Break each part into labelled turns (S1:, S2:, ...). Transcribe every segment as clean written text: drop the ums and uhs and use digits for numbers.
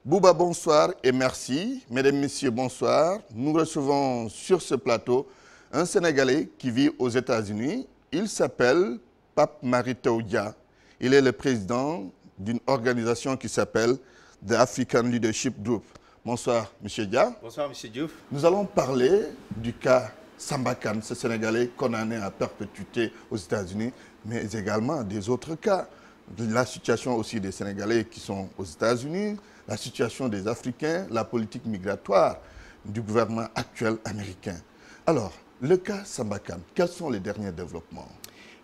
S1: Bouba, bonsoir et merci. Mesdames, Messieurs, bonsoir. Nous recevons sur ce plateau un Sénégalais qui vit aux États-Unis. Il s'appelle Pape Mary Teuw Dia. Il est le président d'une organisation qui s'appelle The African Leadership Group. Bonsoir, M. Dia.
S2: Bonsoir, M. Diouf.
S1: Nous allons parler du cas Samba Kane, ce Sénégalais condamné à perpétuité aux États-Unis, mais également des autres cas. La situation aussi des Sénégalais qui sont aux États-Unis, la situation des Africains, la politique migratoire du gouvernement actuel américain. Alors, le cas Samba Kane, quels sont les derniers développements?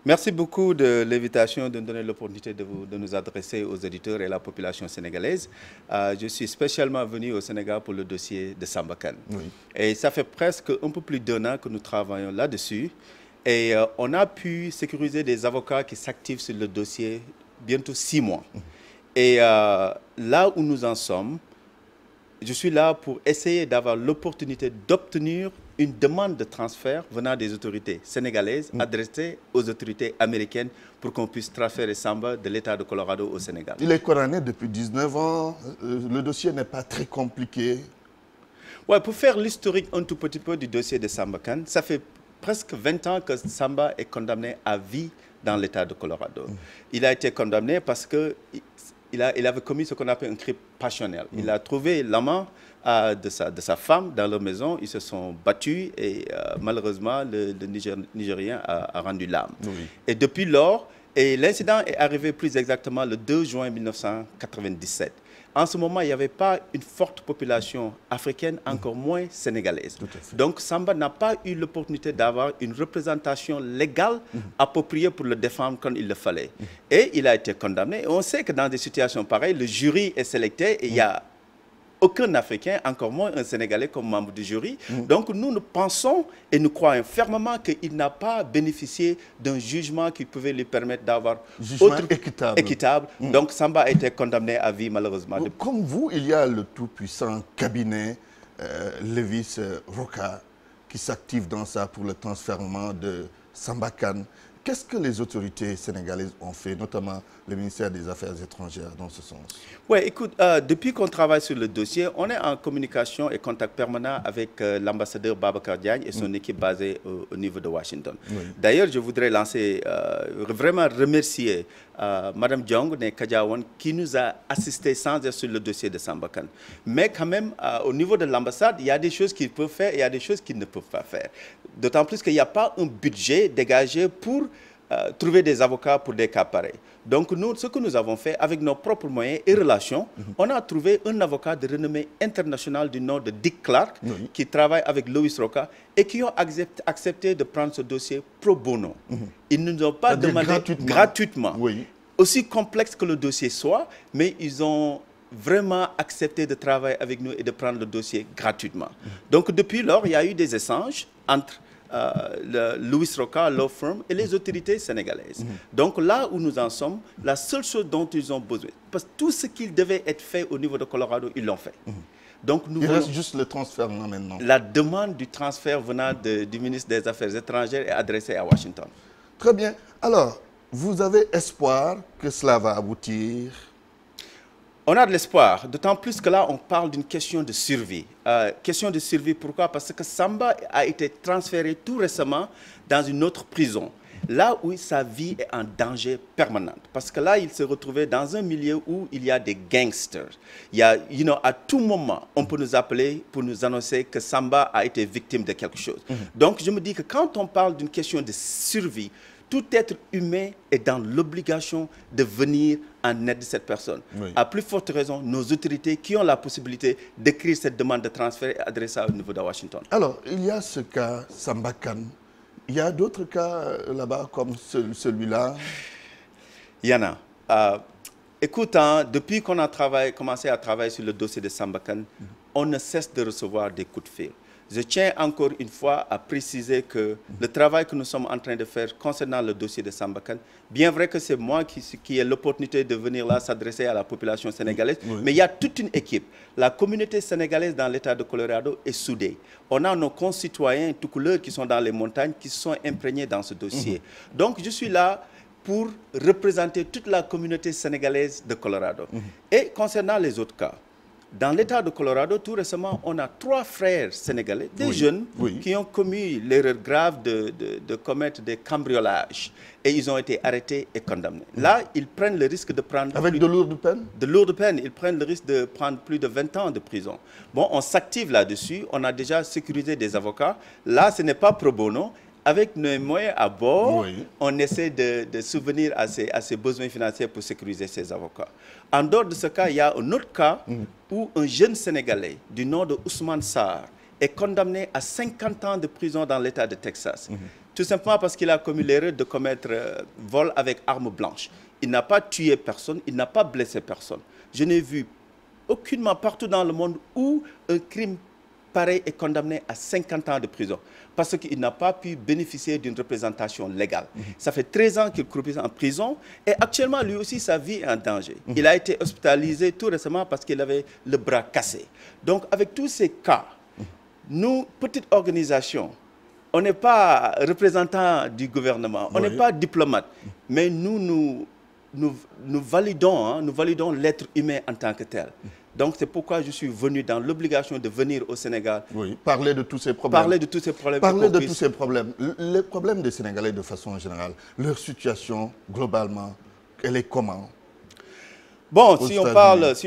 S2: Merci beaucoup de l'invitation, de nous donner l'opportunité de nous adresser aux éditeurs et à la population sénégalaise. Je suis spécialement venu au Sénégal pour le dossier de Samba Kane.
S1: Oui.
S2: Et ça fait presque un peu plus d'un an que nous travaillons là-dessus. Et on a pu sécuriser des avocats qui s'activent sur le dossier bientôt 6 mois. Et là où nous en sommes, je suis là pour essayer d'avoir l'opportunité d'obtenir une demande de transfert venant des autorités sénégalaises adressée aux autorités américaines pour qu'on puisse transférer Samba de l'État de Colorado au Sénégal.
S1: Il est condamné depuis 19 ans. Le dossier n'est pas très compliqué.
S2: Ouais, pour faire l'historique un tout petit peu du dossier de Samba Kane, ça fait presque 20 ans que Samba est condamné à vie dans l'État de Colorado. Il a été condamné parce qu'il avait commis ce qu'on appelle un crime passionnel. Il a trouvé l'amant de sa femme dans leur maison. Ils se sont battus et malheureusement, le Nigérien a rendu l'âme.
S1: Oui.
S2: Et depuis lors, l'incident est arrivé plus exactement le 2 juin 1997. En ce moment, il n'y avait pas une forte population africaine, encore moins sénégalaise. Donc, Samba n'a pas eu l'opportunité d'avoir une représentation légale appropriée pour le défendre quand il le fallait. Et il a été condamné. Et on sait que dans des situations pareilles, le jury est sélecté et il y a aucun Africain, encore moins un Sénégalais comme membre du jury. Donc nous pensons et nous croyons fermement qu'il n'a pas bénéficié d'un jugement qui pouvait lui permettre d'avoir équitable. Donc Samba a été condamné à vie malheureusement.
S1: Comme vous, il y a le tout-puissant cabinet Levis Roca qui s'active dans ça pour le transfèrement de Samba Kane. Qu'est-ce que les autorités sénégalaises ont fait, notamment le ministère des Affaires étrangères, dans ce sens?
S2: Oui, écoute, depuis qu'on travaille sur le dossier, on est en communication et contact permanent avec l'ambassadeur Babacar Diagne et son équipe basée au niveau de Washington. D'ailleurs, je voudrais vraiment remercier Mme Diong Kadiawan qui nous a assisté sans être sur le dossier de Samba Kane. Mais quand même, au niveau de l'ambassade, il y a des choses qu'ils peuvent faire et il y a des choses qu'ils ne peuvent pas faire. D'autant plus qu'il n'y a pas un budget dégagé pour trouver des avocats pour des cas pareils. Donc nous, ce que nous avons fait avec nos propres moyens et relations, on a trouvé un avocat de renommée internationale du nom de Dick Clark qui travaille avec Lewis Roca et qui ont accepté de prendre ce dossier pro bono. Ils ne nous ont pas demandé gratuitement. Aussi complexe que le dossier soit, mais ils ont vraiment accepté de travailler avec nous et de prendre le dossier gratuitement. Donc depuis lors, il y a eu des échanges entre le Lewis Roca Law Firm et les autorités sénégalaises. Donc là où nous en sommes, la seule chose dont ils ont besoin, parce que tout ce qui devait être fait au niveau de Colorado, ils l'ont fait. Donc il
S1: reste juste le transfert maintenant.
S2: La demande du transfert venant du ministre des Affaires étrangères est adressée à Washington.
S1: Très bien. Alors, vous avez espoir que cela va aboutir?
S2: On a de l'espoir, d'autant plus que là, on parle d'une question de survie. Question de survie, pourquoi? Parce que Samba a été transféré tout récemment dans une autre prison, là où sa vie est en danger permanent. Parce que là, il se retrouvait dans un milieu où il y a des gangsters. Il y a, à tout moment, on peut nous appeler pour nous annoncer que Samba a été victime de quelque chose. Donc, je me dis que quand on parle d'une question de survie, tout être humain est dans l'obligation de venir en aide de cette personne. À plus forte raison, nos autorités qui ont la possibilité d'écrire cette demande de transfert et adresser ça au niveau de Washington.
S1: Alors, il y a ce cas Samba Kane. Il y a d'autres cas là-bas comme celui-là?
S2: Il y en a. Écoute, depuis qu'on a commencé à travailler sur le dossier de Samba Kane, on ne cesse de recevoir des coups de fil. Je tiens encore une fois à préciser que le travail que nous sommes en train de faire concernant le dossier de Samba Kane, bien vrai que c'est moi qui ai l'opportunité de venir là s'adresser à la population sénégalaise, mais il y a toute une équipe. La communauté sénégalaise dans l'État de Colorado est soudée. On a nos concitoyens tout couleurs qui sont dans les montagnes, qui se sont imprégnés dans ce dossier. Donc je suis là pour représenter toute la communauté sénégalaise de Colorado. Et concernant les autres cas, Dans l'État de Colorado, tout récemment, on a 3 frères sénégalais, des jeunes, qui ont commis l'erreur grave de commettre des cambriolages. Et ils ont été arrêtés et condamnés. Là, ils prennent le risque de prendre...
S1: Avec de lourdes peines? De
S2: lourdes peines. Ils prennent le risque de prendre plus de 20 ans de prison. Bon, on s'active là-dessus. On a déjà sécurisé des avocats. Là, ce n'est pas pro bono. Avec nos moyens à bord, on essaie de subvenir à ses besoins financiers pour sécuriser ses avocats. En dehors de ce cas, il y a un autre cas où un jeune Sénégalais du nom de Ousmane Sarr est condamné à 50 ans de prison dans l'État de Texas. Tout simplement parce qu'il a commis l'erreur de commettre vol avec arme blanche. Il n'a pas tué personne, il n'a pas blessé personne. Je n'ai vu aucunement partout dans le monde où un crime pareil est condamné à 50 ans de prison parce qu'il n'a pas pu bénéficier d'une représentation légale. Ça fait 13 ans qu'il croupit en prison et actuellement, lui aussi, sa vie est en danger. Il a été hospitalisé tout récemment parce qu'il avait le bras cassé. Donc, avec tous ces cas, nous, petite organisation, on n'est pas représentant du gouvernement, on n'est pas diplomate, mais nous validons l'être humain en tant que tel. Donc, c'est pourquoi je suis venu dans l'obligation de venir au Sénégal.
S1: Parler de tous ces problèmes.
S2: Parler de tous ces problèmes.
S1: Parler de tous ces problèmes. Les problèmes des Sénégalais de façon générale, leur situation, globalement, elle est comment?
S2: Bon, si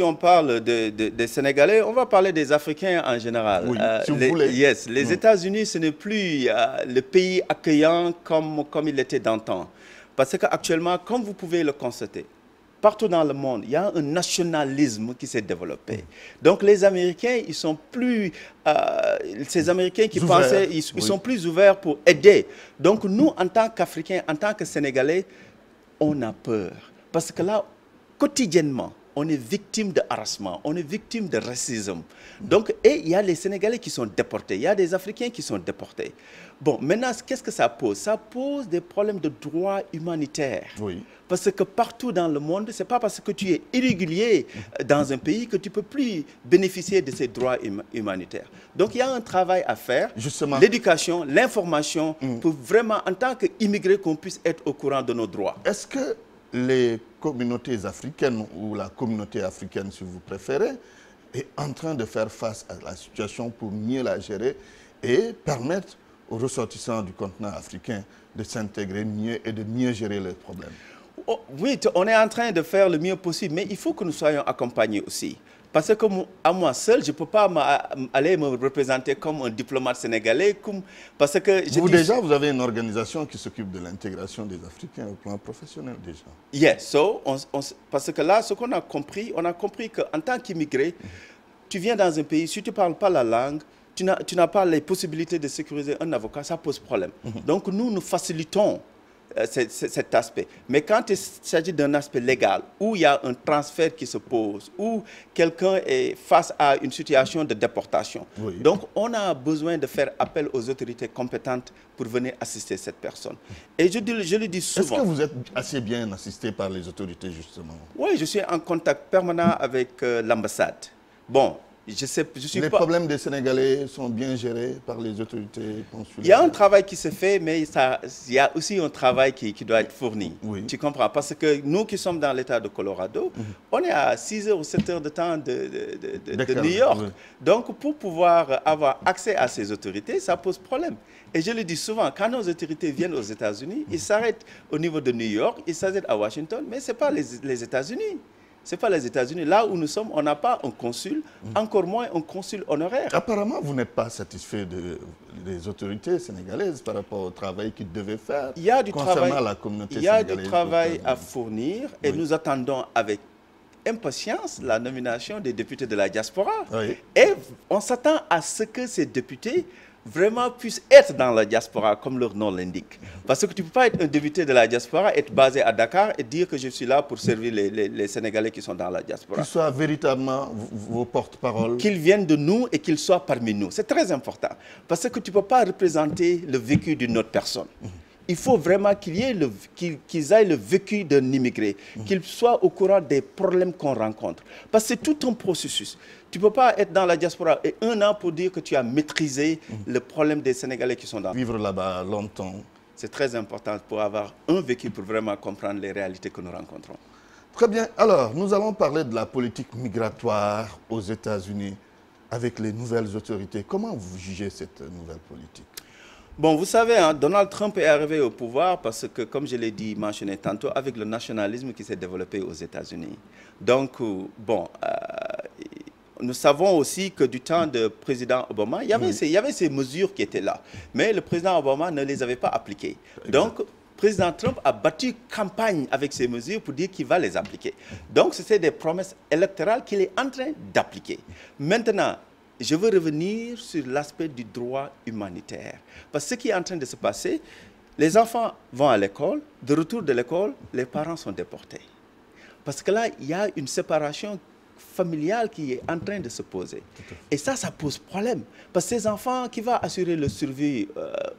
S2: on parle des Sénégalais, on va parler des Africains en général.
S1: Si vous voulez.
S2: Les États-Unis, ce n'est plus le pays accueillant comme il était d'antan. Parce qu'actuellement, comme vous pouvez le constater, partout dans le monde, il y a un nationalisme qui s'est développé. Donc les Américains, ils sont plus... ces Américains qui pensaient, ils sont plus ouverts pour aider. Donc nous, en tant qu'Africains, en tant que Sénégalais, on a peur. Parce que là, quotidiennement, on est victime de harassement, on est victime de racisme. Donc, et il y a les Sénégalais qui sont déportés, il y a des Africains qui sont déportés. Bon, maintenant, qu'est-ce que ça pose? Ça pose des problèmes de droits humanitaires. Parce que partout dans le monde, ce n'est pas parce que tu es irrégulier dans un pays que tu ne peux plus bénéficier de ces droits humanitaires. Donc, il y a un travail à faire, l'éducation, l'information, pour vraiment, en tant qu'immigrés, qu'on puisse être au courant de nos droits.
S1: Est-ce que les communautés africaines, ou la communauté africaine, si vous préférez, est en train de faire face à la situation pour mieux la gérer et permettre aux ressortissants du continent africain de s'intégrer mieux et de mieux gérer leurs problèmes?
S2: Oui, on est en train de faire le mieux possible, mais il faut que nous soyons accompagnés aussi. Parce que à moi seul, je ne peux pas aller me représenter comme un diplomate sénégalais. Parce que
S1: vous avez une organisation qui s'occupe de l'intégration des Africains au plan professionnel déjà.
S2: Yes, parce que là, ce qu'on a compris, on a compris qu'en tant qu'immigré, tu viens dans un pays, si tu ne parles pas la langue, tu n'as pas les possibilités de sécuriser un avocat, ça pose problème. Donc nous facilitons cet aspect. Mais quand il s'agit d'un aspect légal, où il y a un transfert qui se pose, où quelqu'un est face à une situation de déportation, donc on a besoin de faire appel aux autorités compétentes pour venir assister cette personne. Et je le dis souvent...
S1: Est-ce que vous êtes assez bien assisté par les autorités, justement?
S2: Oui, je suis en contact permanent avec l'ambassade. Bon, les
S1: problèmes des Sénégalais sont bien gérés par les autorités consulaires?
S2: Il y a un travail qui se fait, mais il y a aussi un travail qui doit être fourni. Tu comprends? Parce que nous qui sommes dans l'État de Colorado, on est à 6 heures ou 7 heures de temps de New York. Donc, pour pouvoir avoir accès à ces autorités, ça pose problème. Et je le dis souvent, quand nos autorités viennent aux États-Unis, ils s'arrêtent au niveau de New York, ils s'arrêtent à Washington, mais ce n'est pas les États-Unis. Ce n'est pas les États-Unis. Là où nous sommes, on n'a pas un consul, encore moins un consul honoraire.
S1: Apparemment, vous n'êtes pas satisfait des autorités sénégalaises par rapport au travail qu'ils devaient faire concernant la communauté sénégalaise.
S2: Il y a du travail à fournir et nous attendons avec impatience la nomination des députés de la diaspora. Et on s'attend à ce que ces députés vraiment puissent être dans la diaspora, comme leur nom l'indique. Parce que tu ne peux pas être un député de la diaspora, être basé à Dakar et dire que je suis là pour servir les Sénégalais qui sont dans la diaspora.
S1: Qu'ils soient véritablement vos porte-parole.
S2: Qu'ils viennent de nous et qu'ils soient parmi nous. C'est très important. Parce que tu ne peux pas représenter le vécu d'une autre personne. Il faut vraiment qu'ils aient le vécu d'un immigré, qu'ils soient au courant des problèmes qu'on rencontre. Parce que c'est tout un processus. Tu ne peux pas être dans la diaspora et 1 an pour dire que tu as maîtrisé le problème des Sénégalais qui sont dans...
S1: Vivre là-bas longtemps.
S2: C'est très important pour avoir un vécu pour vraiment comprendre les réalités que nous rencontrons.
S1: Très bien. Alors, nous allons parler de la politique migratoire aux États-Unis avec les nouvelles autorités. Comment vous jugez cette nouvelle politique?
S2: Bon, vous savez, hein, Donald Trump est arrivé au pouvoir parce que, comme je l'ai dit, mentionné tantôt, avec le nationalisme qui s'est développé aux États-Unis. Donc, nous savons aussi que du temps du président Obama, il y avait ces mesures qui étaient là. Mais le président Obama ne les avait pas appliquées. Donc, le président Trump a battu campagne avec ces mesures pour dire qu'il va les appliquer. Donc, c'était des promesses électorales qu'il est en train d'appliquer. Maintenant, je veux revenir sur l'aspect du droit humanitaire. Parce que ce qui est en train de se passer, les enfants vont à l'école, de retour de l'école, les parents sont déportés. Parce que là, il y a une séparation familiale qui est en train de se poser. Et ça pose problème. Parce que ces enfants, qui vont assurer le survie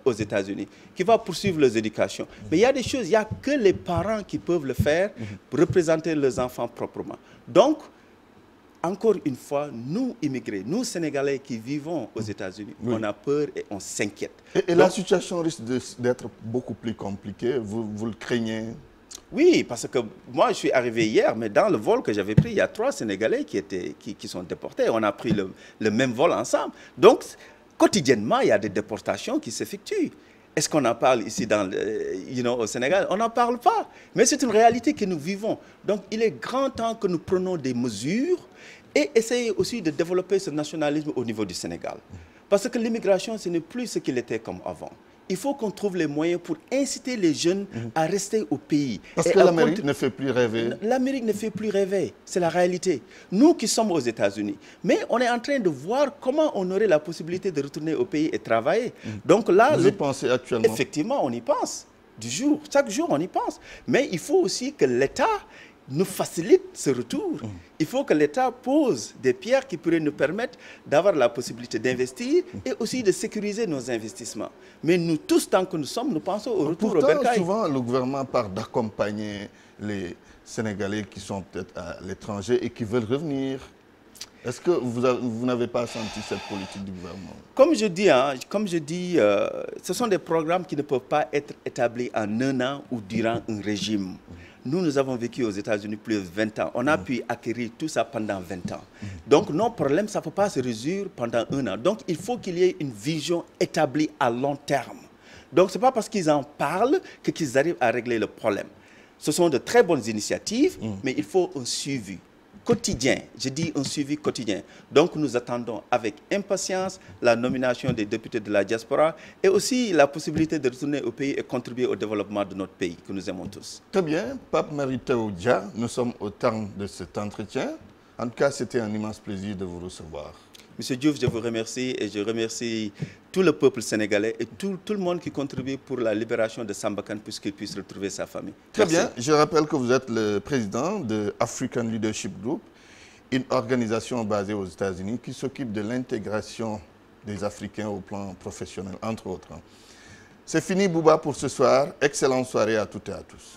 S2: aux États-Unis, qui vont poursuivre leur éducation. Mais il y a des choses, il n'y a que les parents qui peuvent le faire pour représenter leurs enfants proprement. Donc, encore une fois, nous, immigrés, nous, Sénégalais qui vivons aux États-Unis, on a peur et on s'inquiète.
S1: Et la situation risque d'être beaucoup plus compliquée, vous le craignez?
S2: Oui, parce que moi, je suis arrivé hier, mais dans le vol que j'avais pris, il y a 3 Sénégalais qui sont déportés. On a pris le même vol ensemble. Donc, quotidiennement, il y a des déportations qui s'effectuent. Est-ce qu'on en parle ici au Sénégal? On n'en parle pas. Mais c'est une réalité que nous vivons. Donc, il est grand temps que nous prenions des mesures et essayer aussi de développer ce nationalisme au niveau du Sénégal. Parce que l'immigration, ce n'est plus ce qu'il était comme avant. Il faut qu'on trouve les moyens pour inciter les jeunes à rester au pays.
S1: Parce que l'Amérique ne fait plus rêver.
S2: L'Amérique ne fait plus rêver, c'est la réalité. Nous qui sommes aux États-Unis, mais on est en train de voir comment on aurait la possibilité de retourner au pays et travailler. Donc là,
S1: vous y pensez actuellement?
S2: Effectivement, on y pense. Chaque jour, on y pense. Mais il faut aussi que l'État nous facilite ce retour. Il faut que l'État pose des pierres qui pourraient nous permettre d'avoir la possibilité d'investir et aussi de sécuriser nos investissements. Mais nous tous, tant que nous sommes, nous pensons au retour au bercail.
S1: Souvent, le gouvernement parle d'accompagner les Sénégalais qui sont peut-être à l'étranger et qui veulent revenir. Est-ce que vous n'avez pas senti cette politique du gouvernement?
S2: Comme je dis, ce sont des programmes qui ne peuvent pas être établis en un an ou durant un régime. Nous avons vécu aux États-Unis plus de 20 ans. On a pu acquérir tout ça pendant 20 ans. Donc, nos problèmes, ça ne peut pas se résoudre pendant un an. Donc, il faut qu'il y ait une vision établie à long terme. Donc, ce n'est pas parce qu'ils en parlent qu'ils arrivent à régler le problème. Ce sont de très bonnes initiatives, mais il faut un suivi quotidien. Je dis un suivi quotidien. Donc, nous attendons avec impatience la nomination des députés de la diaspora et aussi la possibilité de retourner au pays et contribuer au développement de notre pays que nous aimons tous.
S1: Très bien. Pape Mary Teuw Dia, nous sommes au terme de cet entretien. En tout cas, c'était un immense plaisir de vous recevoir.
S2: Monsieur Diouf, je vous remercie et je remercie tout le peuple sénégalais et tout le monde qui contribue pour la libération de Samba Kane puisqu'il puisse retrouver sa famille.
S1: Très bien. Je rappelle que vous êtes le président de African Leadership Group, une organisation basée aux États-Unis qui s'occupe de l'intégration des Africains au plan professionnel, entre autres. C'est fini, Bouba, pour ce soir. Excellente soirée à toutes et à tous.